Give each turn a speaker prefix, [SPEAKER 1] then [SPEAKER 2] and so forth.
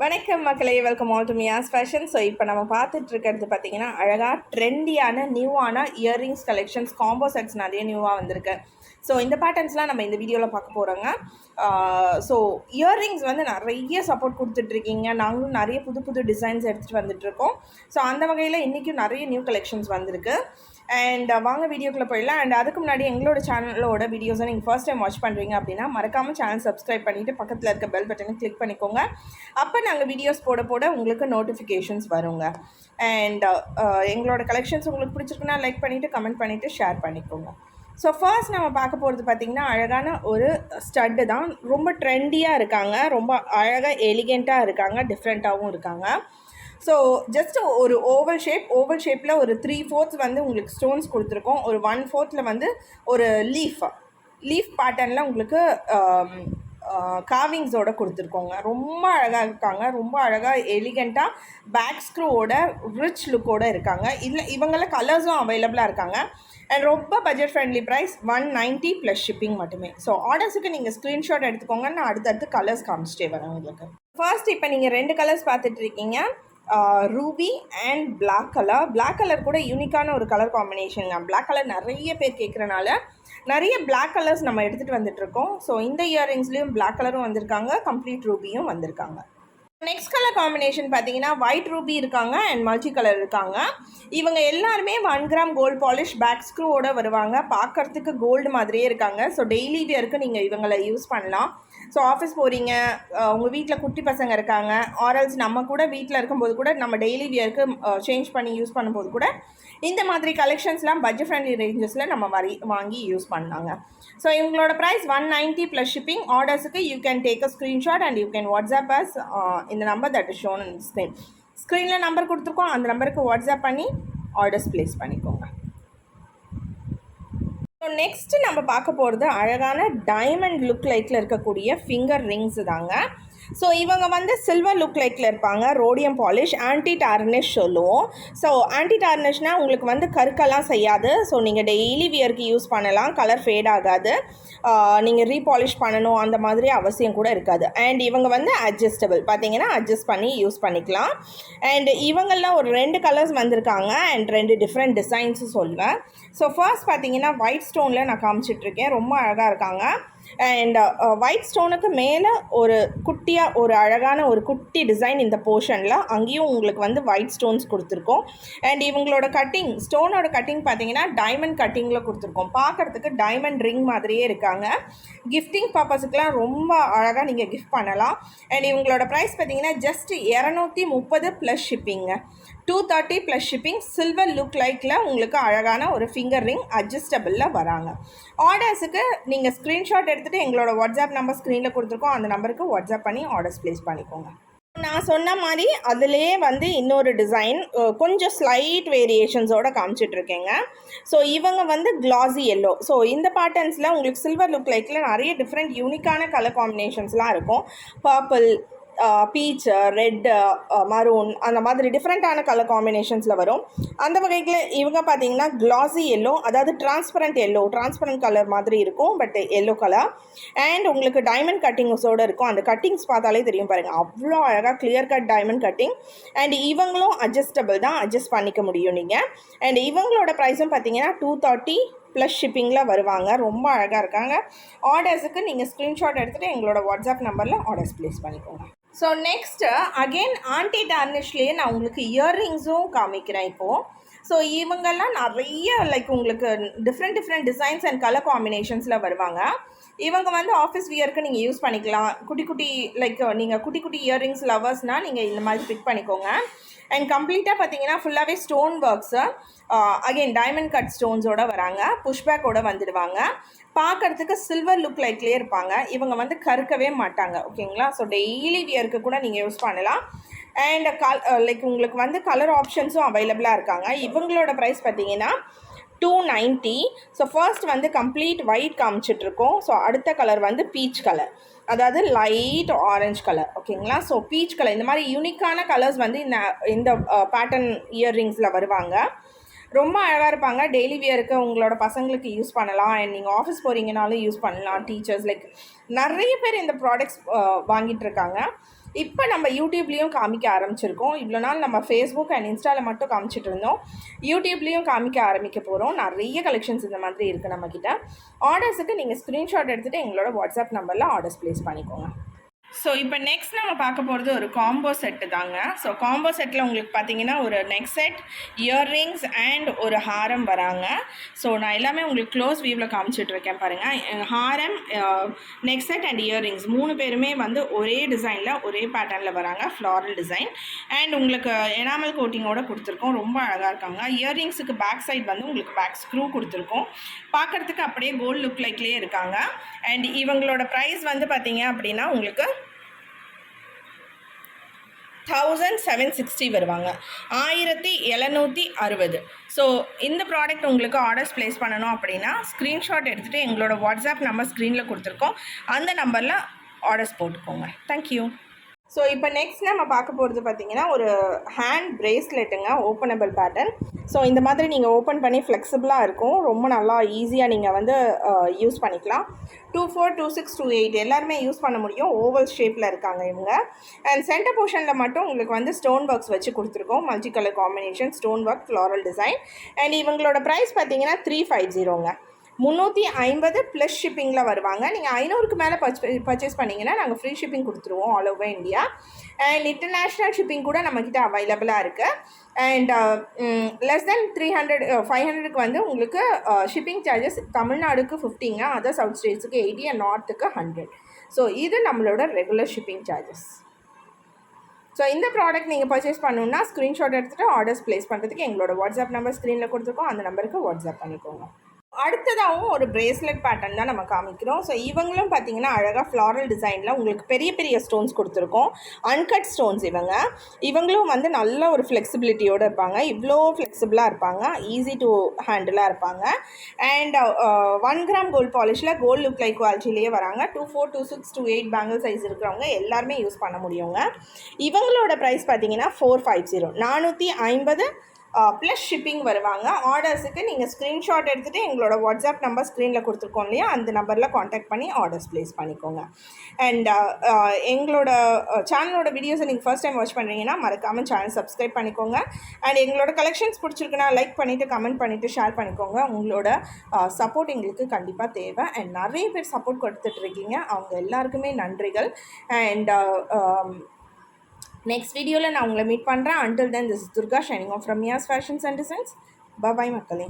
[SPEAKER 1] வணக்கம் மக்களே, welcome all to மியாஸ் ஃபேஷன். ஸோ இப்போ நம்ம பார்த்துட்டு இருக்கிறது பார்த்தீங்கன்னா அழகாக ட்ரெண்டியான நியூவான இயர்ரிங்ஸ் கலெக்ஷன்ஸ் காம்போ செட்ஸ் நிறைய நியூவாக வந்திருக்கு. ஸோ இந்த பேட்டர்ன்ஸ்லாம் நம்ம இந்த வீடியோவில் பார்க்க போகிறோங்க. ஸோ இயர்ரிங்ஸ் வந்து நிறைய சப்போர்ட் கொடுத்துட்ருக்கீங்க, நாங்களும் நிறைய புது புது டிசைன்ஸ் எடுத்துகிட்டு வந்துட்டுருக்கோம். ஸோ அந்த வகையில் இன்றைக்கும் நிறைய நியூ கலெக்ஷன்ஸ் வந்திருக்கு. அண்ட் வாங்க வீடியோக்குள்ளே போயிடலாம். அண்ட் அதுக்கு முன்னாடி எங்களோட சேனலோட வீடியோஸை நீங்கள் ஃபர்ஸ்ட் டைம் வாட்ச் பண்ணுறீங்க அப்படின்னா மறக்காமல் சேனல் சப்ஸ்கிரைப் பண்ணிவிட்டு பக்கத்தில் இருக்க பெல் பட்டனை கிளிக் பண்ணிக்கோங்க. அப்போ நாங்கள் வீடியோஸ் போட உங்களுக்கு நோட்டிஃபிகேஷன்ஸ் வருங்க. அண்ட் எங்களோட கலெக்ஷன்ஸ் உங்களுக்கு பிடிச்சிருக்குன்னா லைக் பண்ணிவிட்டு கமெண்ட் பண்ணிவிட்டு ஷேர் பண்ணிக்கோங்க. ஸோ ஃபர்ஸ்ட் நம்ம பார்க்க போகிறது பார்த்திங்கன்னா அழகான ஒரு ஸ்டட்டு தான். ரொம்ப ட்ரெண்டியாக இருக்காங்க, ரொம்ப அழகாக எலிகெண்ட்டாக இருக்காங்க, டிஃப்ரெண்ட்டாகவும் இருக்காங்க. ஸோ ஜஸ்ட் ஒரு ஓவல் ஷேப்பில் ஒரு 3/4 வந்து உங்களுக்கு ஸ்டோன்ஸ் கொடுத்துருக்கோம். ஒரு 1/4 வந்து ஒரு லீஃப் பேட்டர்னில் உங்களுக்கு கார்விங்ஸோடு கொடுத்துருக்கோங்க. ரொம்ப அழகாக இருக்காங்க, ரொம்ப அழகாக எலிகெண்ட்டாக பேக் ஸ்க்ரூவோட ரிச் லுக்கோடு இருக்காங்க. இதில் இவங்கள கலர்ஸும் அவைலபிளாக இருக்காங்க. அண்ட் ரொம்ப பட்ஜெட் ஃப்ரெண்ட்லி ப்ரைஸ் 190 + ஷிப்பிங் மட்டுமே. ஸோ ஆர்டர்ஸுக்கு நீங்கள் ஸ்க்ரீன்ஷாட் எடுத்துக்கோங்க, நான் அடுத்தடுத்து கலர்ஸ் காமிச்சிட்டே வரேன் உங்களுக்கு. ஃபர்ஸ்ட் இப்போ நீங்கள் 2 கலர்ஸ் பார்த்துட்ருக்கீங்க, ரூபி அண்ட் பிளாக் கலர் கூட யூனிக்கான ஒரு கலர் காம்பினேஷன். பிளாக் கலர் நிறைய பேர் கேட்குறனால நிறைய பிளாக் கலர்ஸ் நம்ம எடுத்துகிட்டு வந்துட்டுருக்கோம். ஸோ இந்த இயர்ரிங்ஸ்லேயும் பிளாக் கலரும் வந்திருக்காங்க, கம்ப்ளீட் ரூபியும் வந்திருக்காங்க. நெக்ஸ்ட் கலர் காம்பினேஷன் பார்த்தீங்கன்னா ஒயிட் ரூபி இருக்காங்க அண்ட் மல்டி கலர் இருக்காங்க. இவங்க எல்லாருமே 1 கிராம் கோல்டு பாலிஷ் பேக் ஸ்க்ரூவோடு வருவாங்க. பார்க்குறதுக்கு கோல்டு மாதிரியே இருக்காங்க. ஸோ டெய்லி வியருக்கு நீங்கள் இவங்களை யூஸ் பண்ணலாம். ஸோ ஆஃபீஸ் போகிறீங்க, உங்கள் வீட்டில் குட்டி பசங்க இருக்காங்க, ஆர்எல்ஸ் நம்ம கூட வீட்டில் இருக்கும்போது கூட நம்ம டெய்லி வியருக்கு சேஞ்ச் பண்ணி யூஸ் பண்ணும்போது கூட இந்த மாதிரி கலெக்ஷன்ஸ்லாம் பட்ஜெட் ஃப்ரெண்ட்லி ரேஞ்சஸில் நம்ம வாங்கி யூஸ் பண்ணாங்க. ஸோ இவங்களோட ப்ரைஸ் 190 + ஷிப்பிங். ஆர்டர்ஸுக்கு you can take a screenshot and you can WhatsApp us இந்த number that is shown in screen. ஸ்க்ரீனில் நம்பர் கொடுத்துருக்கோம், அந்த நம்பருக்கு வாட்ஸ்அப் பண்ணி ஆர்டர்ஸ் ப்ளேஸ் பண்ணிக்கோங்க. ஸோ நெக்ஸ்ட்டு நம்ம பார்க்க போகிறது அழகான டைமண்ட் லுக் லைட்டில் இருக்கக்கூடிய ஃபிங்கர் ரிங்ஸு தாங்க. ஸோ இவங்க வந்து சில்வர் லுக் லைட்டில் இருப்பாங்க, ரோடியம் பாலிஷ், ஆன்டி டார்னிஷ் சொல்லுவோம். ஸோ ஆன்டி டார்னிஷ்னால் உங்களுக்கு வந்து கருக்கெல்லாம் செய்யாது. ஸோ நீங்கள் டெய்லி வியருக்கு யூஸ் பண்ணலாம், கலர் ஃபேட் ஆகாது, நீங்கள் ரீபாலிஷ் பண்ணணும் அந்த மாதிரி அவசியம் கூட இருக்காது. அண்ட் இவங்க வந்து அட்ஜஸ்டபிள், பார்த்தீங்கன்னா அட்ஜஸ்ட் பண்ணி யூஸ் பண்ணிக்கலாம். அண்ட் இவங்கெல்லாம் ஒரு 2 கலர்ஸ் வந்திருக்காங்க அண்ட் 2 டிஃப்ரெண்ட் டிசைன்ஸும் சொல்லுவேன். ஸோ ஃபர்ஸ்ட் பார்த்தீங்கன்னா ஒயிட் ஸ்டோனில் நான் காமிச்சிட்ருக்கேன், ரொம்ப அழகாக இருக்காங்க. அண்ட் ஒயிட் ஸ்டோனுக்கு மேலே ஒரு குட்டியாக ஒரு அழகான ஒரு குட்டி டிசைன் இந்த போர்ஷனில், அங்கேயும் உங்களுக்கு வந்து ஒயிட் ஸ்டோன்ஸ் கொடுத்துருக்கோம். அண்ட் இவங்களோட கட்டிங், ஸ்டோனோட கட்டிங் பார்த்தீங்கன்னா டைமண்ட் கட்டிங்கில் கொடுத்துருக்கோம். பார்க்குறதுக்கு டைமண்ட் ரிங் மாதிரியே இருக்காங்க. கிஃப்டிங் பர்பஸுக்கெலாம் ரொம்ப அழகாக நீங்கள் கிஃப்ட் பண்ணலாம். அண்ட் இவங்களோட ப்ரைஸ் பார்த்தீங்கன்னா ஜஸ்ட் 230 + ஷிப்பிங்க, 230 + ஷிப்பிங். சில்வர் லுக் லைட்டில் உங்களுக்கு அழகான ஒரு ஃபிங்கர் ரிங் அட்ஜஸ்டபிளில் வராங்க. ஆர்டர்ஸுக்கு நீங்கள் ஸ்க்ரீன்ஷாட் எடுத்துகிட்டு எங்களோட வாட்ஸ்அப் நம்பர் ஸ்க்ரீனில் கொடுத்துருக்கோம், அந்த நம்பருக்கு வாட்ஸ்அப் பண்ணி ஆர்டர்ஸ் ப்ளேஸ் பண்ணிக்கோங்க. நான் சொன்ன மாதிரி அதிலே வந்து இன்னொரு டிசைன் கொஞ்சம் ஸ்லைட் வேரியேஷன்ஸோடு காமிச்சிட்ருக்கேங்க. ஸோ இவங்க வந்து கிளாஸி எல்லோ. ஸோ இந்த பேட்டர்ன்ஸில் உங்களுக்கு சில்வர் லுக் லைட்டில் நிறைய டிஃப்ரெண்ட் யூனிக்கான கலர் காம்பினேஷன்ஸ்லாம் இருக்கும். பர்பிள், பீச், ரெட், மரூன், அந்த மாதிரி டிஃப்ரெண்ட்டான கலர் காம்பினேஷன்ஸில் வரும். அந்த வகையில் இவங்க பார்த்தீங்கன்னா கிளாஸி எல்லோ, அதாவது டிரான்ஸ்பரண்ட் கலர் மாதிரி இருக்கும், பட் எல்லோ கலர். அண்ட் உங்களுக்கு டைமண்ட் கட்டிங்ஸோடு இருக்கும். அந்த கட்டிங்ஸ் பார்த்தாலே தெரியும் பாருங்கள், அவ்வளோ அழகாக clear cut diamond cutting. And இவங்களும் அட்ஜஸ்டபிள் தான், அட்ஜஸ்ட் பண்ணிக்க முடியும் நீங்கள். அண்ட் இவங்களோட ப்ரைஸும் பார்த்தீங்கன்னா 230 + ஷிப்பிங்கில் வருவாங்க. ரொம்ப அழகாக இருக்காங்க. ஆர்டர்ஸுக்கு நீங்கள் ஸ்க்ரீன்ஷாட் எடுத்துகிட்டு எங்களோட வாட்ஸ்அப் நம்பரில் ஆர்டர்ஸ் ப்ளேஸ் பண்ணிக்கோங்க. ஸோ நெக்ஸ்ட்டு அகெயின் ஆன்டி டார்னிஷ்லேயே நான் உங்களுக்கு இயர்ரிங்ஸும் காமிக்கிறேன் இப்போது. ஸோ இவங்கெல்லாம் நிறைய உங்களுக்கு டிஃப்ரெண்ட் டிசைன்ஸ் அண்ட் கலர் காம்பினேஷன்ஸில் வருவாங்க. இவங்க வந்து ஆஃபீஸ் வியருக்கு நீங்கள் யூஸ் பண்ணிக்கலாம். குட்டி நீங்கள் குட்டி இயர்ரிங்ஸ் லவர்ஸ்னால் நீங்கள் இந்த மாதிரி பிக் பண்ணிக்கோங்க. அண்ட் கம்ப்ளீட்டாக பார்த்தீங்கன்னா ஃபுல்லாகவே stone works, again diamond cut ஸ்டோன்ஸோடு வராங்க, புஷ்பேக்கோடு வந்துடுவாங்க. பார்க்குறதுக்கு சில்வர் லுக் லைட்லேயே இருப்பாங்க. இவங்க வந்து கருக்கவே மாட்டாங்க, ஓகேங்களா. ஸோ டெய்லி வியருக்கு கூட நீங்கள் யூஸ் பண்ணலாம். அண்ட் உங்களுக்கு வந்து கலர் ஆப்ஷன்ஸும் அவைலபிளாக இருக்காங்க. இவங்களோட ப்ரைஸ் பார்த்தீங்கன்னா 290. ஸோ ஃபர்ஸ்ட் வந்து கம்ப்ளீட் ஒயிட் காமிச்சிட்ருக்கோம். ஸோ அடுத்த கலர் வந்து பீச் கலர், அதாவது லைட் ஆரஞ்ச் கலர், ஓகேங்களா. ஸோ பீச் கலர், இந்த மாதிரி யூனிக்கான கலர்ஸ் வந்து இந்த பேட்டர்ன் இயர்ரிங்ஸில் வருவாங்க. ரொம்ப அழகாக இருப்பாங்க. டெய்லி வியருக்கு உங்களோட பசங்களுக்கு யூஸ் பண்ணலாம். அண்ட் நீங்கள் ஆஃபீஸ் போகிறீங்கனாலும் யூஸ் பண்ணலாம். டீச்சர்ஸ் நிறைய பேர் இந்த ப்ராடக்ட்ஸ் வாங்கிட்டு இருக்காங்க. இப்போ நம்ம யூடியூப்லேயும் காமிக்க ஆரம்பிச்சிருக்கோம். இவ்வளோ நாள் நம்ம ஃபேஸ்புக் அண்ட் இன்ஸ்டாவில் மட்டும் காமிச்சிட்டு இருந்தோம். யூடியூப்லேயும் காமிக்க ஆரம்பிக்க போகிறோம். நிறைய கலெக்ஷன்ஸ் இந்த மாதிரி இருக்குது நம்மக்கிட்ட. ஆர்டர்ஸுக்கு நீங்கள் ஸ்க்ரீன்ஷாட் எடுத்துகிட்டு எங்களோட வாட்ஸ்அப் நம்பரில் ஆர்டர்ஸ் ப்ளேஸ் பண்ணிக்கோங்க. ஸோ இப்போ நெக்ஸ்ட் நம்ம பார்க்க போகிறது ஒரு காம்போ செட்டு தாங்க. ஸோ காம்போ செட்டில் உங்களுக்கு பார்த்தீங்கன்னா ஒரு நெக் செட், இயர்ரிங்ஸ் அண்ட் ஒரு ஹாரம் வராங்க. ஸோ நான் எல்லாமே உங்களுக்கு க்ளோஸ் வியூவில் காமிச்சிட்ருக்கேன் பாருங்கள். ஹாரம், நெக் செட் அண்ட் இயர்ரிங்ஸ் 3 பேருமே வந்து ஒரே டிசைனில் ஒரே பேட்டர்னில் வராங்க. ஃப்ளாரல் டிசைன் அண்ட் உங்களுக்கு எனாமல் கோட்டிங்கோட கொடுத்துருக்கோம். ரொம்ப அழகாக இருக்காங்க. இயர்ரிங்ஸுக்கு பேக் சைட் வந்து உங்களுக்கு பேக் ஸ்க்ரூ கொடுத்துருக்கோம். பார்க்குறதுக்கு அப்படியே கோல்டு லுக் லைக்லேயே இருக்காங்க. அண்ட் இவங்களோட ப்ரைஸ் வந்து பார்த்தீங்க அப்படின்னா உங்களுக்கு 1760 வருவாங்க. 1760. ஸோ இந்த ப்ராடக்ட் உங்களுக்கு ஆர்டர்ஸ் ப்ளேஸ் பண்ணணும் அப்படின்னா ஸ்க்ரீன்ஷாட் எடுத்துகிட்டு எங்களோட வாட்ஸ்அப் நம்பர் ஸ்க்ரீனில் கொடுத்துருக்கோம். அந்த நம்பரில் ஆர்டர்ஸ் போட்டுக்கோங்க. தேங்க்யூ. ஸோ இப்போ நெக்ஸ்ட் நம்ம பார்க்க போகிறது பார்த்தீங்கன்னா ஒரு ஹேண்ட் பிரேஸ்லெட்டுங்க, ஓப்பனபிள் பேட்டர்ன். ஸோ இந்த மாதிரி நீங்கள் ஓப்பன் பண்ணி ஃப்ளெக்சிபிளாக இருக்கும். ரொம்ப நல்லா ஈஸியாக நீங்கள் வந்து யூஸ் பண்ணிக்கலாம். 24, 26, 28 எல்லாருமே யூஸ் பண்ண முடியும். ஓவல் ஷேப்பில் இருக்காங்க இவங்க. அண்ட் சென்டர் போர்ஷனில் மட்டும் உங்களுக்கு வந்து ஸ்டோன் ஒர்க்ஸ் வச்சு கொடுத்துருக்கோம். Multi colour combination, stone work, floral design. And இவங்களோட ப்ரைஸ் பார்த்தீங்கன்னா 350ங்க. 350 ப்ளஸ் ஷிப்பிங்கில் வருவாங்க. நீங்கள் 500க்கு மேலே பர்ச்சேஸ் பண்ணிங்கன்னா நாங்கள் ஃப்ரீ ஷிப்பிங் கொடுத்துருவோம் all over India. And international shipping கூட நம்மக்கிட்ட அவைலபிளாக இருக்குது. அண்ட் லெஸ் தென் 300, 500க்கு வந்து உங்களுக்கு ஷிப்பிங் சார்ஜஸ் தமிழ்நாடுக்கு 50ங்க, அதர் சவுத் ஸ்டேட்ஸுக்கு 80 அண்ட் நார்த்துக்கு 100. ஸோ இது நம்மளோட ரெகுலர் ஷிப்பிங் சார்ஜஸ். ஸோ இந்த ப்ராடக்ட் நீங்கள் பர்ச்சேஸ் பண்ணணுன்னா ஸ்க்ரீன்ஷாட் எடுத்துகிட்டு ஆர்டர்ஸ் ப்ளேஸ் பண்ணுறதுக்கு எங்களோட வாட்ஸ்அப் நம்பர் ஸ்க்ரீனில் கொடுத்துருக்கோம். அந்த நம்பருக்கு வாட்ஸ்அப் பண்ணிக்கோங்க. அடுத்ததாகவும் ஒரு பிரேஸ்லெட் பேட்டர்ன் தான் நம்ம காமிக்கிறோம். ஸோ இவங்களும் பார்த்தீங்கன்னா அழகாக ஃப்ளாரல் டிசைனில் உங்களுக்கு பெரிய பெரிய ஸ்டோன்ஸ் கொடுத்துருக்கோம். அன்கட் ஸ்டோன்ஸ் இவங்களும் வந்து நல்ல ஒரு ஃப்ளெக்சிபிலிட்டியோடு இருப்பாங்க. இவ்வளோ ஃப்ளெக்சிபிளாக இருப்பாங்க, ஈஸி டு ஹேண்டிலாக இருப்பாங்க. அண்ட் 1 கிராம் கோல்ட் பாலிஷில் கோல்டு லுக் லைக் குவாலிட்டிலேயே வராங்க. 24, 26, 28 பேங்கிள் சைஸ் இருக்கிறவங்க எல்லாருமே யூஸ் பண்ண முடியுங்க. இவங்களோட ப்ரைஸ் பார்த்தீங்கன்னா 450, 450 ப்ளஸ் ஷிப்பிங் வருவாங்க. ஆர்டர்ஸுக்கு நீங்கள் ஸ்க்ரீன்ஷாட் எடுத்துகிட்டு எங்களோட வாட்ஸ்அப் நம்பர் ஸ்க்ரீனில் கொடுத்துருக்கோம் இல்லையா, அந்த நம்பரில் காண்டாக்ட் பண்ணி ஆர்டர்ஸ் ப்ளேஸ் பண்ணிக்கோங்க. அண்ட் எங்களோட சேனலோட வீடியோஸை நீங்கள் ஃபர்ஸ்ட் டைம் வாட்ச் பண்ணுறீங்கன்னா மறக்காமல் சேனல் சப்ஸ்கிரைப் பண்ணிக்கோங்க. அண்ட் எங்களோட கலெக்ஷன்ஸ் பிடிச்சிருக்குன்னா லைக் பண்ணிவிட்டு, கமெண்ட் பண்ணிவிட்டு, ஷேர் பண்ணிக்கோங்க. உங்களோட சப்போர்ட் எங்களுக்கு கண்டிப்பாக தேவை. அண்ட் நிறைய பேர் சப்போர்ட் கொடுத்துட்ருக்கீங்க, அவங்க எல்லாருக்குமே நன்றிகள். அண்ட் நெக்ஸ்ட் வீடியோவில் நான் உங்களை மீட் பண்ணுறேன். Until then, this is Durga signing off from Mia's Fashions and Designs. Bye bye மக்களே.